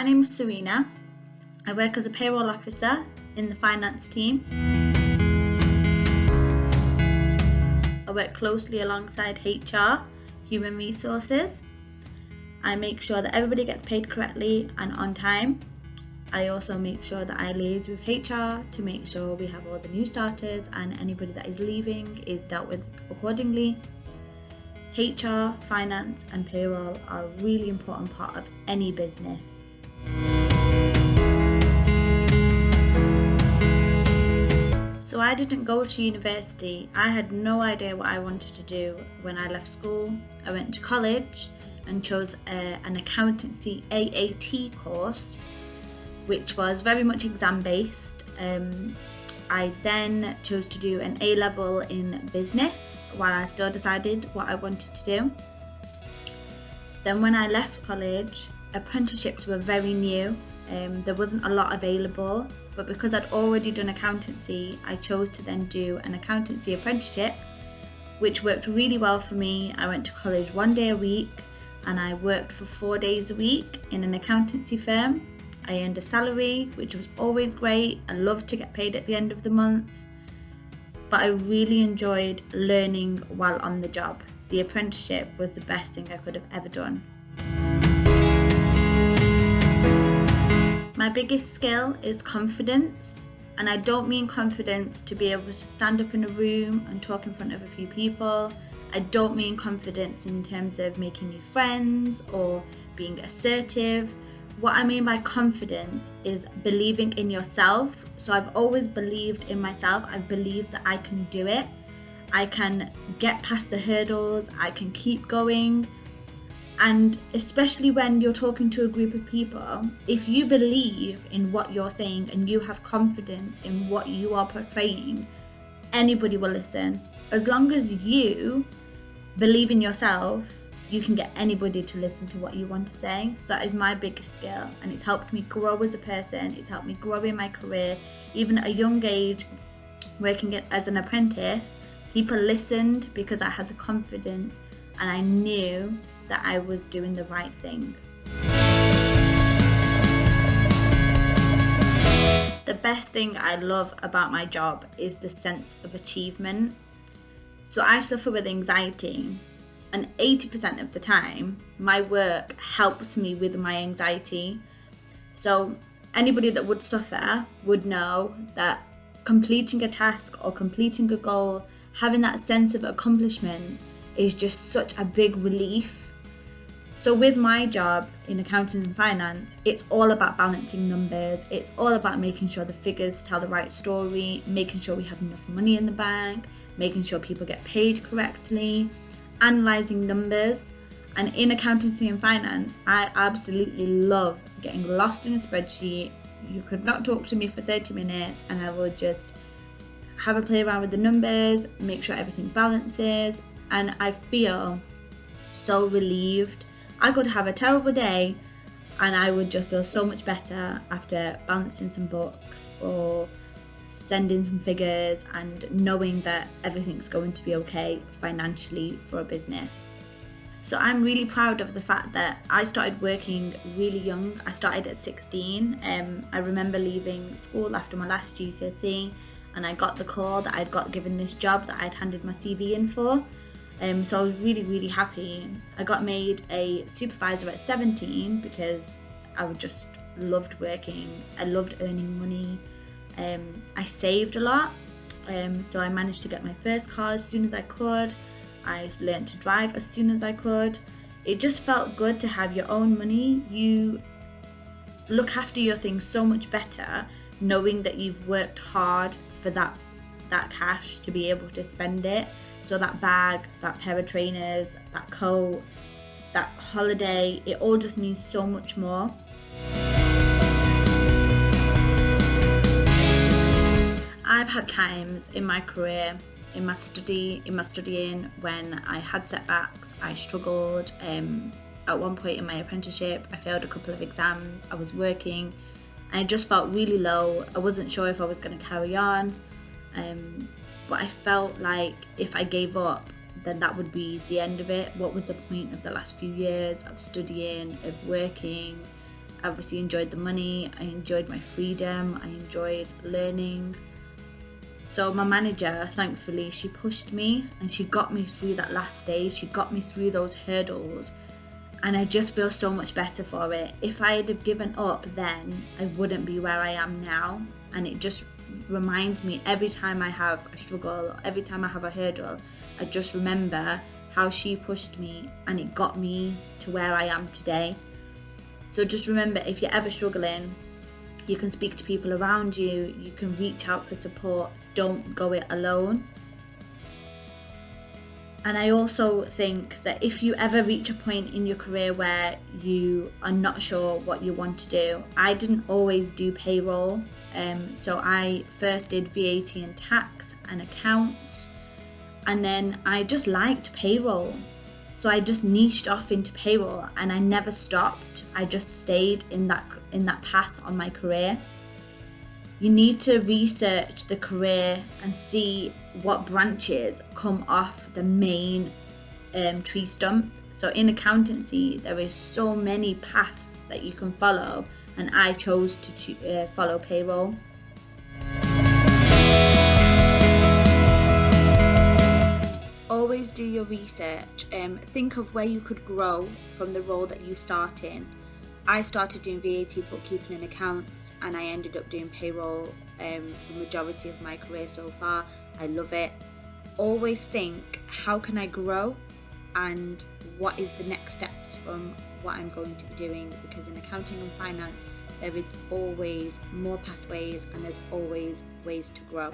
name is Serena. I work as a payroll officer in the finance team. I work closely alongside HR, human resources. I make sure that everybody gets paid correctly and on time. I also make sure that I liaise with HR to make sure we have all the new starters and anybody that is leaving is dealt with accordingly. HR, finance and payroll are a really important part of any business. So I didn't go to university. I had no idea what I wanted to do when I left school. I went to college and chose an accountancy AAT course, which was very much exam based. I then chose to do an A-level in business while I still decided what I wanted to do. Then when I left college, apprenticeships were very new. There wasn't a lot available, but because I'd already done accountancy, I chose to then do an accountancy apprenticeship, which worked really well for me. I went to college 1 day a week and I worked for 4 days a week in an accountancy firm. I earned a salary, which was always great. I loved to get paid at the end of the month, but I really enjoyed learning while on the job. The apprenticeship was the best thing I could have ever done. My biggest skill is confidence, and I don't mean confidence to be able to stand up in a room and talk in front of a few people. I don't mean confidence in terms of making new friends or being assertive. What I mean by confidence is believing in yourself. So I've always believed in myself. I've believed that I can do it. I can get past the hurdles. I can keep going. And especially when you're talking to a group of people, if you believe in what you're saying and you have confidence in what you are portraying, anybody will listen. As long as you believe in yourself, you can get anybody to listen to what you want to say. So that is my biggest skill, and it's helped me grow as a person. It's helped me grow in my career. Even at a young age, working as an apprentice, people listened because I had the confidence and I knew that I was doing the right thing. The best thing I love about my job is the sense of achievement. So I suffer with anxiety, and 80% of the time, my work helps me with my anxiety. So anybody that would suffer would know that completing a task or completing a goal, having that sense of accomplishment is just such a big relief. So with my job in accounting and finance, it's all about balancing numbers. It's all about making sure the figures tell the right story, making sure we have enough money in the bank, making sure people get paid correctly, analysing numbers. And in accountancy and finance, I absolutely love getting lost in a spreadsheet. You could not talk to me for 30 minutes and I will just have a play around with the numbers, make sure everything balances, and I feel so relieved. I could have a terrible day and I would just feel so much better after balancing some books or sending some figures and knowing that everything's going to be okay financially for a business. So I'm really proud of the fact that I started working really young. I started at 16. I remember leaving school after my last GCSE and I got the call that I'd got given this job that I'd handed my CV in for. So I was really, really happy. I got made a supervisor at 17 because I just loved working. I loved earning money. I saved a lot. So I managed to get my first car as soon as I could. I learned to drive as soon as I could. It just felt good to have your own money. You look after your things so much better knowing that you've worked hard for that cash to be able to spend it. So that bag, that pair of trainers, that coat, that holiday, it all just means so much more. I've had times in my career, in my studying, when I had setbacks, I struggled. At one point in my apprenticeship, I failed a couple of exams, I was working, and I just felt really low. I wasn't sure if I was going to carry on. But I felt like if I gave up, then that would be the end of it. What was the point of the last few years of studying, of working, I obviously enjoyed the money, I enjoyed my freedom, I enjoyed learning. So my manager, thankfully, she pushed me and she got me through that last stage. She got me through those hurdles, and I just feel so much better for it. If I had have given up then, I wouldn't be where I am now. And it just reminds me every time I have a struggle, every time I have a hurdle, I just remember how she pushed me and it got me to where I am today. So just remember, if you're ever struggling, you can speak to people around you, you can reach out for support, don't go it alone. And I also think that if you ever reach a point in your career where you are not sure what you want to do, I didn't always do payroll. So I first did VAT and tax and accounts, and then I just liked payroll. So I just niched off into payroll and I never stopped. I just stayed in that path on my career. You need to research the career and see what branches come off the main tree stump. So in accountancy, there is so many paths that you can follow, and I chose to follow payroll. Always do your research. Think of where you could grow from the role that you start in. I started doing VAT, bookkeeping and accounts, and I ended up doing payroll for the majority of my career so far. I love it. Always think, how can I grow, and what is the next steps from what I'm going to be doing? Because in accounting and finance, there is always more pathways and there's always ways to grow.